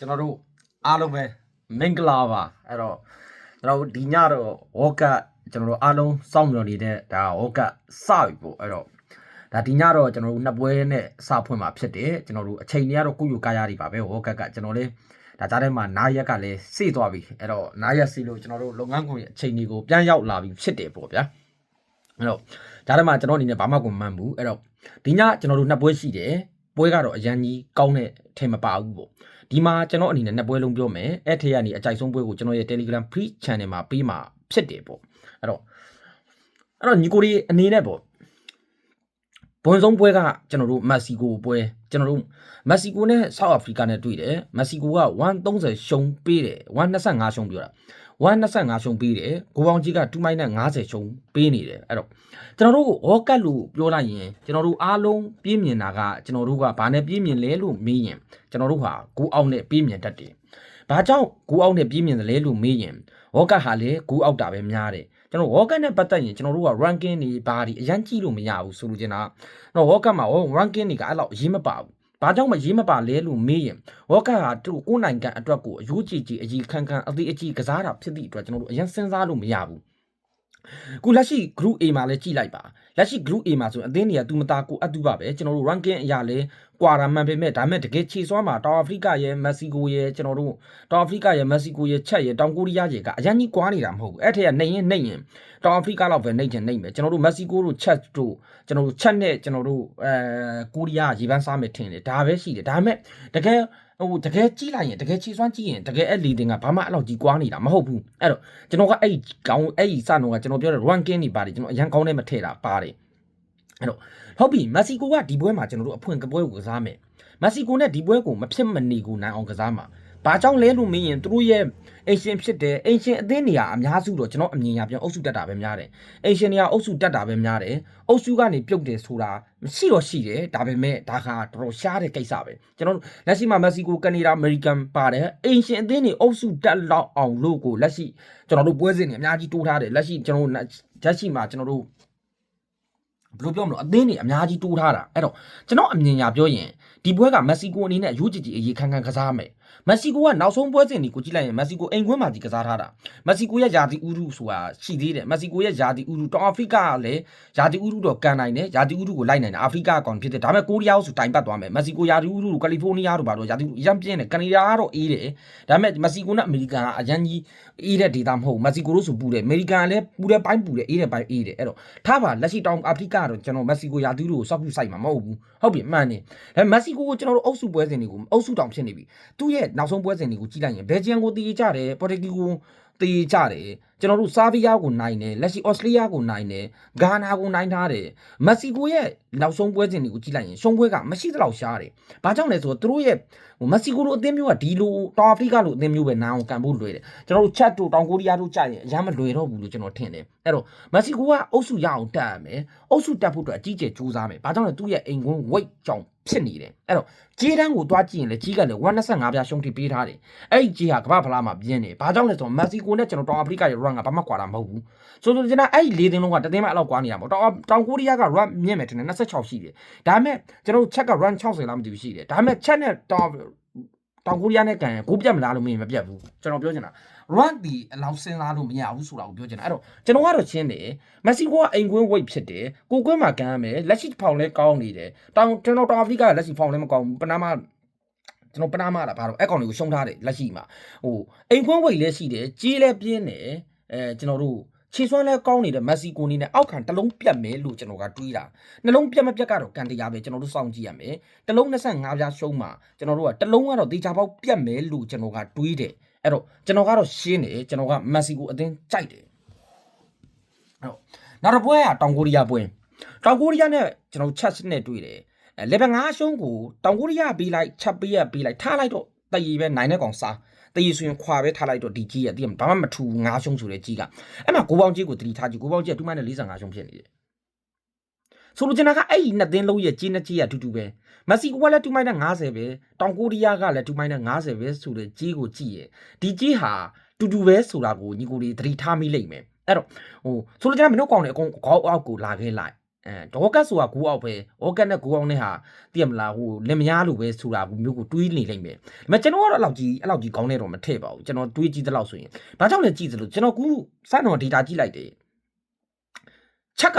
ကျွန်တော်တို့အားလုံးပဲမင်္ဂလာပါအဲ့တော့ကျွန်တော်ဒီညတော့ဝေါကကျွန်တော်တို့အားလုံးစောင့်မျှော်နေတဲ့ဒါဝေါကစပြီပေါ့အဲ့တော့ဒါဒီညတော့ကျွန်တော်တို့နှစ်ပွဲနဲ့စဖွင့်မှာဖြစ်တယ်ကျွန်တော်တို့အချိန်တွေကတော့ကုယူကားရတွေပါပဲဝေါကကျွန်တော်လေးဒါကြားထဲမှာနားရက်ကလည်းစေ့သွားပြီအဲ့တော့နားရက်စီလို့ကျွန်တော်တို့လုပ်ငန်းခွင်အချိန်တွေကိုပြန်ရောက်လာပြီဖြစ်တယ်ပေါ့ဗျာအဲ့တော့ကြားထဲမှာကျွန်တော်အနေနဲ့ဘာမှကိုမှန်းဘူးအဲ့တော့ဒီညကျွန်တော်တို့နှစ်ပွဲရှိတယ်ပွဲကတော့အရန်ကြီးကောင်းတဲ့ထင်မပါဘူးပေါ့ဒီမှာကျွန်တော်အနေနဲ့နှစ်ပွဲလုံးပြောမယ်အဲ့ထက်ကနေအကြိုက်ဆုံးပွဲကိုကျွန်တော်ရဲ့ Telegram Free Channel မှာပေးမှာဖြစ်တယ်ပေါ့အဲ့တော့ညီကိုလေးအနေနဲ့ပေါ့ဘွန်ဆုံးပွဲကကျွန်တော်တို့မက္ဆီကိုပွဲကျွန်တော်တို့မက္ဆီကိုနဲ့ဆောက်အာဖရိကနဲ့တွေ့တယ်မက္ဆီကိုက130ရှုံးပေးတယ်125ရှုံးပြောတာ125ရှုံးပေးတယ်ကိုပေါင်းကြီးက2မိုင်နဲ့50ရှုံးပေးနေတယ်အဲ့တော့ကျွန်တော်တို့ဟောကတ်လို့ပြောလိုက်ရင်ကျွန်တော်တို့အားလုံးပြင်းမြင်တာကကျွန်တော်တို့ကဘာနဲ့ပြင်းမြင်လဲလို့မေးရင်ကျွန်တော်တို့ဟာကိုအောက်နဲ့ပြင်းမြင်တတ်တယ်ဘာကြောင့်ကိုအောက်နဲ့ပြင်းမြင်တယ်လဲလို့မေးရင်ဟောကတ်ဟာလေကိုအောက်တာပဲများတယ်ကျွန်တော်ဝေါကတ်နဲ့ပတ်သက်ရင်ကျွန်တော်တို့က ranking တွေဘာတွေအရန်ကြည့်လို့မရဘူးဆိုလို့ကျင်တာတော့ဝေါကတ်မှာ ranking တွေကအဲ့လောက်အရေးမပါဘူးဘာကြောင့်မရေးမပါလဲလို့မေးရင်ဝေါကတ်ဟာသူ့ကိုယ်နိုင်ငံအတွက်ကိုအယိုးကြည်ကြည်အကြီးခန်းခန်းအသေးအကြီးကစားတာဖြစ်သည့်အတွက်ကျွန်တော်တို့အရန်စဉ်းစားလို့မရဘူးခုလက်ရှိ group A မှာလည်းကြည့်လိုက်ပါလက်ရှိ group A မှာဆိုရင်အသင်းတွေကသူမသားကိုအတူပါပဲကျွန်တော်တို့ ranking အရာလဲကွာတာမှန်ပေမဲ့ဒါမဲ့တကယ်ခြေစွမ်းမှာတောင်အာဖရိကရဲ့မက္ဆီကိုရဲ့ကျွန်တော်တို့တောင်အာဖရိကရဲ့မက္ဆီကိုရဲ့ချက်ရဲ့တောင်ကိုရီးယားရဲ့ကအရင်ကြီးကွာနေတာမဟုတ်ဘူးအဲ့ထက်ကနေရင်တောင်အာဖရိကလောက်ပဲနေချင်နေမယ်ကျွန်တော်တို့မက္ဆီကိုတို့ချက်တို့ကျွန်တော်တို့ချက်နဲ့ကျွန်တော်တို့ကိုရီးယားရေပန်းစားမယ်ထင်တယ်ဒါပဲရှိတယ်ဒါမဲ့တကယ်တကယ်ကြည့်လိုက်ရင်တကယ်ခြေစွမ်းကြည့်ရင်တကယ်အဲ့လီတင်ကဘာမှအဲ့လောက်ကြီးကွာနေတာမဟုတ်ဘူးအဲ့တော့ကျွန်တော်ကအဲ့ကောင်းအဲ့စတော့ကကျွန်တော်ပြောတဲ့ ranking တွေပါတယ်ကျွန်တော်အရင်ကောင်းနေမထည့်တာပါတယ်အဲ့တော့ဟုတ်ပြီမက္ဆီကိုကဒီပွဲမှာကျွန်တော်တို့အဖွင့်ကပွဲကိုကစားမယ်မက္ဆီကိုနဲ့ဒီပွဲကိုမဖြစ်မနေကိုနိုင်အောင်ကစားမှာဘာကြောင့်လဲလို့မင်းရင်သူတို့ရဲ့အိမ်ရှင်ဖြစ်တယ်အိမ်ရှင်အသင်းနေရာအများစုတော့ကျွန်တော်အမြင်ရပြန်အုပ်စုတက်တာပဲများတယ်အိမ်ရှင်နေရာအုပ်စုတက်တာပဲများတယ်အုပ်စုကနေပြုတ်တယ်ဆိုတာမရှိတော့ရှိတယ်ဒါပေမဲ့ဒါကတော်တော်ရှားတဲ့ကိစ္စပဲကျွန်တော်လက်ရှိမှာမက္ဆီကိုကနေဒါအမေရိကန်ပါတယ်အိမ်ရှင်အသင်းနေအုပ်စုတက်လောက်အောင်လို့ကိုလက်ရှိကျွန်တော်တို့ပွဲစဉ်တွေအများကြီးတိုးထားတယ်လက်ရှိကျွန်တော်တို့လက်ရှိမှာကျွန်တော်တို့ဘယ်လိုပြောမလို့အသင်းတွေအများကြီးတိုးထားတာအဲ့တော့ကျွန်တော်အမြင်ညာပြောရင်ဒီပွဲကမက္ဆီကိုအနေနဲ့အယူကြည်ကြည်အရေးခန်းခန်းကစားမယ်မက္ဆီကိုကနောက်ဆုံးပွဲစဉ်တွေကိုကြည့်လိုက်ရင်မက္ဆီကိုအိမ်ကွင်းမှာဒီကစားထားတာမက္ဆီကိုရဲ့ယာတီဥရုဆိုတာရှိသေးတယ်မက္ဆီကိုရဲ့ယာတီဥရုတောင်အာဖရိကကလည်းယာတီဥရုတော့ကန်နိုင်တယ်ယာတီဥရုကိုလိုက်နိုင်တယ်အာဖရိကကောင်ဖြစ်တယ်ဒါပေမဲ့ကိုရီးယားဆိုတိုင်ပတ်သွားမယ်မက္ဆီကိုယာတီဥရုကယ်လီဖိုးနီးယားတို့ဘာလို့ယာတီဥရုအရင်ပြင်းတယ်ကနေဒါကတော့အေးတယ်ဒါပေမဲ့မက္ဆီကိုနဲ့အမေရိကန်ကအရင်ကြီးအေးတဲ့ဒေတာမဟုတ်မက္ဆီကိုတို့ဆိုပူတယ်အမေရိကန်ကလည်းပူတဲ့ပိုင်းပူတယ်အေးတဲ့ပိုင်းအေးတယ်အဲ့တော့ထားပါလက်ရှိတောင်အာဖရိကကတော့ကျွန်တော်မက္ဆီကိုယာတီဥရုကိုစောက်ပြစိုက်မှာမဟုတ်ဘူးဟုတ်ပြီမှန်တယ်ဒါပေမဲ့မက္ဆီကိုကိုကျွန်တော်တို့အုပ်စုပွဲစဉ်တွေကိုအုပ်စုတောင်ဖြစ်နေပြီသူ့ရဲ့နောက်ဆုံးပွဲစဉ်တွေကိုကြည့်လိုက်ရင်ဘယ်ဂျီယန်ကိုတည်ကြတယ်ပေါ်တူဂီကိုတည်ကြတယ်ကျွန်တော်တို့ဆာဗီးယားကိုနိုင်တယ်လက်ရှိအော်စတြေးလျကိုနိုင်တယ်ဂါနာကိုနိုင်ထားတယ်မက္ဆီကိုရဲ့နောက်ဆုံးပွဲစဉ်တွေကိုကြည့်လိုက်ရင်ရှုံးပွဲကမရှိသလောက်ရှားတယ်ဘာကြောင့်လဲဆိုတော့သူတို့ရဲ့မက္ဆီကိုလိုအသင်းမျိုးကဒီလိုတောင်အာဖရိကလိုအသင်းမျိုးပဲနိုင်အောင်ကန်ဖို့လွယ်တယ်ကျွန်တော်တို့ချက်တို့တောင်ကိုရီးယားတို့ကြိုက်ရင်အရင်မလွယ်တော့ဘူးလို့ကျွန်တော်ထင်တယ်အဲ့တော့မက္ဆီကိုကအုပ်စုရအောင်တက်ရမယ်အုပ်စုတက်ဖို့အတွက်အကြီးကျယ်ကြိုးစားမယ်ဘာကြောင့်လဲသူ့ရဲ့အိမ်ကွန်း weight ကြောင့်ဖြစ်နေတယ်အဲ့တော့ကြေးတန်းကိုတွားကြည့်ရင်လေကြီးကလည်း125ပြားရှုံးထိပေးထားတယ်အဲ့ဒီကြေးဟာကမ္ဘာဖလားမှာပြင်းတယ်ဘာကြောင့်လဲဆိုတော့မက္ဆီကိုနဲ့ကျွန်တော်တောင်အာဖရိကရဲ့ run ကဘာမှကွာတာမဟုတ်ဘူးဆိုတော့ကျွန်တော်အဲ့ဒီ၄သင်းလုံးကတသင်းမှအဲ့လောက်ကွာနေတာပေါ့တောင်ကိုရီးယားက run မြင့်မယ်ထင်တယ်26ရှိတယ်ဒါပေမဲ့ကျွန်တော်တို့ချက်က run 60လောက်မသိဘူးရှိတယ်ဒါပေမဲ့ချက်နဲ့တောင်ကိုရီးယားနဲ့ကန်ကိုပြတ်မလားလို့မင်းမပြတ်ဘူးကျွန်တော်ပြောချင်တာ run ဒီအလောက်စဉ်းစားလို့မရဘူးဆိုတာကိုပြောချင်တာအဲ့တော့ကျွန်တော်ကတော့ရှင်းတယ်မက္ဆီကိုကအိမ်ကွင်း weight ဖြစ်တယ်ကိုကွင်းမှာကန်ရမယ်လက်ရှိဖောင်လဲကောင်းနေတယ်ကျွန်တော်တောင်အာဖရိကကလက်ရှိဖောင်လဲမကောင်းဘူးပနာမကျွန်တော်ပနာမတာဘာလို့အဲ့ကောင်တွေကိုရှုံးထားတယ်လက်ရှိမှာအိမ်ကွင်း weight လဲရှိတယ်ကြေးလဲပြင်းတယ်ကျွန်တော်တို့ခြေစွမ်းလဲကောင်းနေတဲ့မက္ဆီကိုနေနဲ့အောက်ခံတလုံးပြတ်မယ်လို့ကျွန်တော်ကတွေးတာနှလုံးပြတ်မပြတ်ကတော့ကန်တရားပဲကျွန်တော်တို့စောင့်ကြည့်ရမယ်တလုံး25ပြားရှုံးမှာကျွန်တော်တို့ကတလုံးကတော့တေချာပေါက်ပြတ်မယ်လို့ကျွန်တော်ကတွေးတယ်အဲ့တော့ကျွန်တော်ကတော့ရှင်းတယ်ကျွန်တော်ကမက္ဆီကိုအသင်းကြိုက်တယ်အဲ့တော့နောက်တစ်ပွဲကတောင်ကိုရီးယားပွဲတောင်ကိုရီးယားနဲ့ကျွန်တော်ချက်နဲ့တွေ့တယ်level 5ရှုံးကိုတောင်ကိုရီးယားပေးလိုက်ချက်ပေးလိုက်ထားလိုက်တော့တည်ပဲနိုင်တဲ့ကောင်စားတည်ဆိုရင်ခွာပဲထားလိုက်တော့ဒီကြီးရတိဘာမှမထူ5ရှုံးဆိုတဲ့ကြီးကအဲ့မှာကိုပေါင်းကြီးကိုတတိထားကြည့်ကိုပေါင်းကြီးက2မှနဲ့45ရှုံးဖြစ်နေတယ်ဆိုလိုချင်တာကအဲ့ဒီနှစ်သင်းလုံးရဲ့ကြီးနဲ့ကြီးရတူတူပဲမက္ဆီကိုကလည်း2မှနဲ့50ပဲတောင်ကိုရီးယားကလည်း2မှနဲ့50ပဲဆိုတဲ့ကြီးကိုကြည့်ရဒီကြီးဟာတူတူပဲဆိုတာကိုညီကိုတွေတတိထားမိလိမ့်မယ်အဲ့တော့ဆိုလိုချင်တာမနှုတ်ကောင်တွေအကုန်ခေါက်အောက်ကိုလာခဲ့လိုက် ဒေါကတ်ဆိုတာကူအောက်ပဲဩကတ်နဲ့ကူအောက်နဲ့ဟာသိရမလားဟိုလင်မယားလိုပဲဆိုတာမျိုးကိုတွေးနေလိမ့်မယ်ဒါပေမဲ့ကျွန်တော်ကတော့အဲ့လောက်ကြီးကောင်းနေတော့မထည့်ပါဘူးကျွန်တော်တွေးကြည့်သလောက်ဆိုရင်ဘာကြောင့်လဲကြည့်သလိုကျွန်တော်ကူစတော် data ကြည့်လိုက်တယ်ချက်က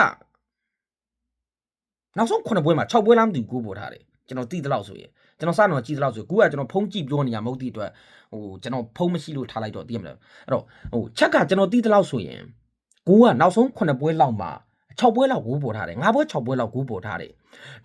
နောက်ဆုံး9ပွဲမှာ6ပွဲလားမသိဘူးကိုပို့ထားတယ်ကျွန်တော်သိသလောက်ဆိုရင်ကျွန်တော်စတော်ကြည့်သလောက်ဆိုကူကကျွန်တော်ဖုံးကြည့်ပြောနေရမဟုတ်တဲ့အတွက်ဟိုကျွန်တော်ဖုံးမရှိလို့ထားလိုက်တော့သိရမလားအဲ့တော့ဟိုချက်ကကျွန်တော်သိသလောက်ဆိုရင်ကူကနောက်ဆုံး9ပွဲလောက်မှာ6ပွဲလောက်ဂိုးပေါ်ထားတယ်9ပွဲ6ပွဲလောက်ဂိုးပေါ်ထားတယ်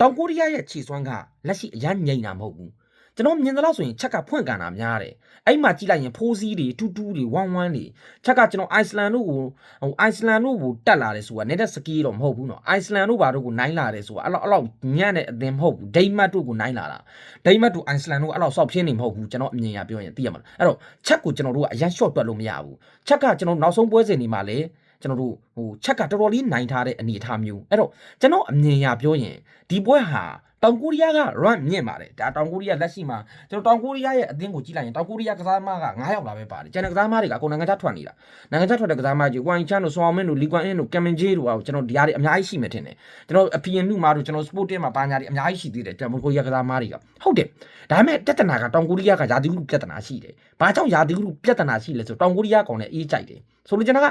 တောင်ကိုရီးယားရဲ့ခြေစွမ်းကလက်ရှိအရန်ငိမ့်တာမဟုတ်ဘူးကျွန်တော်မြင်သလောက်ဆိုရင်ချက်ကဖွင့်ကန်တာများတယ်အဲ့မှာကြည့်လိုက်ရင်ဖိုးစီးတွေတူတူတွေဝမ်းဝမ်းတွေချက်ကကျွန်တော်အိုက်စလန်တို့ကိုတက်လာတယ်ဆိုတာနေတဲ့စကီးတော့မဟုတ်ဘူးနော်အိုက်စလန်တို့ဘာတို့ကိုနိုင်လာတယ်ဆိုတာအဲ့လောက်ညံ့တဲ့အသင်မဟုတ်ဘူးဒိမတ်တို့ကိုနိုင်လာတာဒိမတ်တို့အိုက်စလန်တို့အဲ့လောက်စောက်ပြင်းနေမဟုတ်ဘူးကျွန်တော်အမြင်ရပြောရင်သိရမှာအဲ့တော့ချက်ကိုကျွန်တော်တို့ကအရန် short တွက်လို့မရဘူးချက်ကကျွန်တော်နောက်ဆုံးပွဲစဉ်ဒီမှာလေကျွန်တော်တို့ဟိုချက်ကတော်တော်လေးနိုင်ထားတဲ့အနေအထားမျိုးအဲ့တော့ကျွန်တော်အမြင်ရပြောရင်ဒီပွဲဟာတောင်ကိုရီးယားက run မြင့်ပါတယ်ဒါတောင်ကိုရီးယားလက်ရှိမှာကျွန်တော်တောင်ကိုရီးယားရဲ့အသင်းကိုကြည့်လိုက်ရင်တောင်ကိုရီးယားကစားသမားက9ယောက်လာပဲပါတယ်ကျန်တဲ့ကစားသမားတွေကအကုန်နိုင်ငံခြားထွက်နေတာနိုင်ငံခြားထွက်တဲ့ကစားသမားကြီးဝမ်ချန်တို့ဆွာမင်းတို့လီကွမ်အင်းတို့ကမ်မင်ဂျေတို့ကကျွန်တော်ဒီဟာတွေအများကြီးရှိမယ်ထင်တယ်ကျွန်တော်အဖီယန်နုမာတို့ကျွန်တော်စပိုတင်မှာပါညာတွေအများကြီးရှိသေးတယ်တောင်ကိုရီးယားကစားသမားတွေကဟုတ်တယ်ဒါပေမဲ့ပြဿနာကတောင်ကိုရီးယားကယာတီဥပြဿနာရှိတယ်ဘာကြောင့်ယာတီဥပြဿနာရှိလဲဆိုတောင်ကိုရီးယားကောင်နဲ့အေးကြိုက်တယ်ဆိုလို့ကျွန်တော်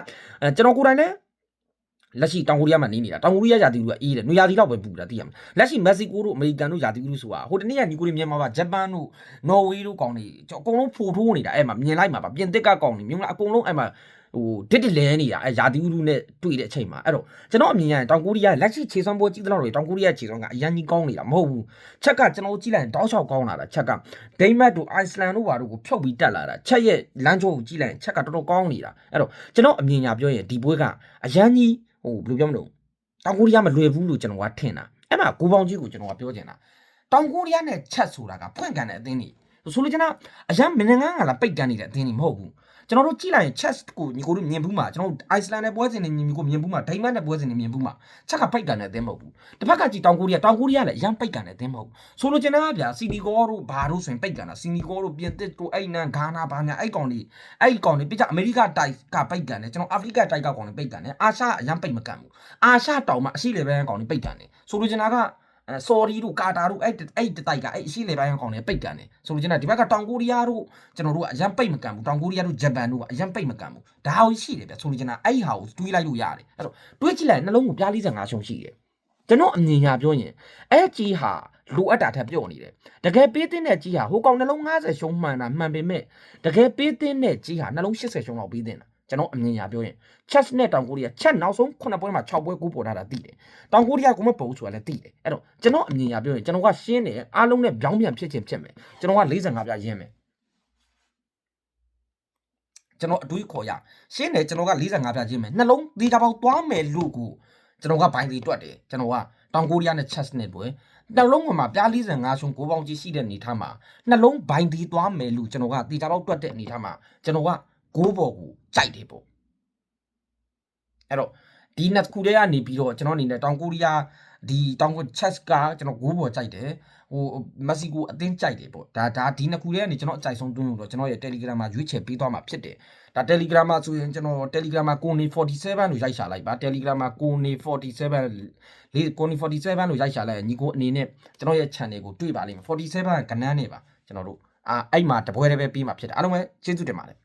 ကိုယ်တိုင်လည်းလက်ရှိတောင်ကိုရီးယားမှာနေနေတာတောင်ကိုရီးယားယာတီဥကအေးတယ်နွေယာတီတော့ပဲပူတာသိရမလားလက်ရှိမက္ကဆီကိုတို့အမေရိကန်တို့ယာတီဥဆိုတာဟိုတနေ့ကညီကိုရီမြန်မာမှာဂျပန်တို့နော်ဝေးတို့ကောင်တွေအကုန်လုံးဖိုထိုးနေတာအဲ့မှာမြင်လိုက်မှာပါပြင်သစ်ကကောင်တွေမြင်လားအကုန်လုံးအဲ့မှာဟိုတစ်လဲနေတာအဲ့ယာတီဥနဲ့တွေ့တဲ့အချိန်မှာအဲ့တော့ကျွန်တော်အမြင်ရရင်တောင်ကိုရီးယားလက်ရှိခြေစွမ်းပွဲကြီးသလောက်တွေတောင်ကိုရီးယားခြေစွမ်းကအရန်ကြီးကောင်းနေတာမဟုတ်ဘူးချက်ကကျွန်တော်ကြည့်လိုက်ရင်တောက်လျှောက်ကောင်းလာတာချက်ကဒိမတ်တို့အိုက်စလန်တို့ဘာတို့ကိုဖြုတ်ပြီးတက်လာတာချက်ရဲ့လမ်းချိုးကိုကြည့်လိုက်ရင်ချက်ကတော်တော်ကောင်းနေတာအဲ့တော့ကျွန်တော်အမြင်ညာပြောရင်ဒီပွဲကအရန်ကြီးဟိုဘယ်လိုပြောမလို့တောင်ကိုရီးယားမလွယ်ဘူးလို့ကျွန်တော်ကထင်တာအဲ့မှာကိုပေါင်းကြီးကိုကျွန်တော်ကပြောချင်တာတောင်ကိုရီးယားနဲ့ချက်ဆိုတာကဖွင့်ကန်တဲ့အသင်းတွေဆိုလို့ကျွန်တော်အရန်မင်းငန်းကလာပိတ်ကန်နေတဲ့အသင်းတွေမဟုတ်ဘူးကျွန်တော်တို့ကြည့်လိုက်ရင် chess ကိုညီကိုတို့မြင်ဘူးမှာကျွန်တော်တို့ Iceland နဲ့ပွဲစဉ်တွေညီကိုမြင်ဘူးမှာ Denmark နဲ့ပွဲစဉ်တွေမြင်ဘူးမှာချက်ကပိတ်ကန်တဲ့အသင်းမဟုတ်ဘူးတစ်ဖက်ကကြည့်တောင်ကိုရီးယားလည်းအရန်ပိတ်ကန်တဲ့အသင်းမဟုတ်ဘူးဆိုလို့ကျွန်တော်ကဗျာစီနီဂေါတို့ဘာတို့ဆိုရင်ပိတ်ကန်တာစီနီဂေါတို့ပြင်သစ်တို့အဲ့နန်ဂါနာဘာညာအဲ့ကောင်တွေပြကြအမေရိကတိုက်ကပိတ်ကန်တယ်ကျွန်တော်အာဖရိကတိုက်ကကောင်တွေပိတ်ကန်တယ်အာရှအရန်ပိတ်မကန်ဘူးအာရှတောင်မှာအရှိလေပဲကောင်တွေပိတ်ကန်တယ်ဆိုလို့ကျွန်တော်ကဆော်ဒီတို့ကာတာတို့အဲ့တတိုက်ကအဲ့အရှိလေပိုင်းကောင်တွေပိတ်ကန်တယ်ဆိုလို့ကျွန်တော်ဒီဘက်ကတောင်ကိုရီးယားတို့ကျွန်တော်တို့ကအရန်ပိတ်မကန်ဘူးတောင်ကိုရီးယားတို့ဂျပန်တို့ကအရန်ပိတ်မကန်ဘူးဒါဟောရှိတယ်ဗျဆိုလို့ကျွန်တော်အဲ့ဟာကိုတွေးလိုက်လို့ရတယ်အဲ့တော့တွေးကြည့်လိုက်နှလုံးကိုပြား45ရှုံရှိတယ်ကျွန်တော်အမြင်ညာပြောရင်အဲ့ကြီးဟာလိုအပ်တာထက်ပြော့နေတယ်တကယ်ပေးတဲ့ကြီးဟာဟိုကောင်နှလုံး50ရှုံမှန်တာမှန်ပေမဲ့တကယ်ပေးတဲ့ကြီးဟာနှလုံး80ရှုံလောက်ပေးတဲ့ကျွန်တော်အမြင်ညာပြောရင် chess နဲ့တောင်ကိုရီးယား chess နောက်ဆုံး9ပွဲမှာ6ပွဲကိုပေါ်ထားတာသိတယ်တောင်ကိုရီးယားကမပုံဆိုတာလည်းသိတယ်အဲ့တော့ကျွန်တော်အမြင်ညာပြောရင်ကျွန်တော်ကရှင်းတယ်အားလုံးနဲ့ပြောင်းပြန်ဖြစ်ခြင်းဖြစ်မယ်ကျွန်တော်က45ပြရင်းမယ်ကျွန်တော်အတွေးခေါ်ရရှင်းတယ်ကျွန်တော်က45ပြရင်းမယ်နှလုံးဒီကပေါက်သွားမယ်လို့ကိုကျွန်တော်ကဘိုင်းစီတွက်တယ်ကျွန်တော်ကတောင်ကိုရီးယားနဲ့ chess နဲ့ပွဲနှလုံးမှာပြား45ရှုံ9ပေါင်းကြီးရှိတဲ့အနေထားမှာနှလုံးဘိုင်းဒီသွားမယ်လို့ကျွန်တော်ကဒီကပေါက်တွက်တဲ့အနေထားမှာကျွန်တော်က9ပေါ်ကိုကြိုက်တယ်ပေါ့အဲ့တော့ဒီနှစ်ခုတည်းကနေပြီးတော့ကျွန်တော်အနေနဲ့တောင်ကိုရီးယားဒီတောင်ကို chess ကကျွန်တော်9ပေါ်ကြိုက်တယ်ဟိုမက္ကဆီကိုအသင်းကြိုက်တယ်ပေါ့ဒါဒီနှစ်ခုတည်းကနေကျွန်တော်အကြိုက်ဆုံးတွင်းလို့တော့ကျွန်တော်ရဲ့ Telegram မှာရွေးချယ်ပေးသွားမှာဖြစ်တယ်ဒါ Telegram မှာဆိုရင်ကျွန်တော် Telegram မှာကိုနေ47လို့ရိုက်ရှာလိုက်ပါ Telegram မှာကိုနေ47ကိုနေ47လို့ရိုက်ရှာလိုက်ညီကိုအနေနဲ့ကျွန်တော်ရဲ့ channel ကိုတွေ့ပါလိမ့်မယ်47ကဏ္ဍနဲ့ပါကျွန်တော်တို့အဲ့မှာတပွဲတည်းပဲပြီးမှာဖြစ်တယ်အားလုံးပဲကျေးဇူးတင်ပါတယ်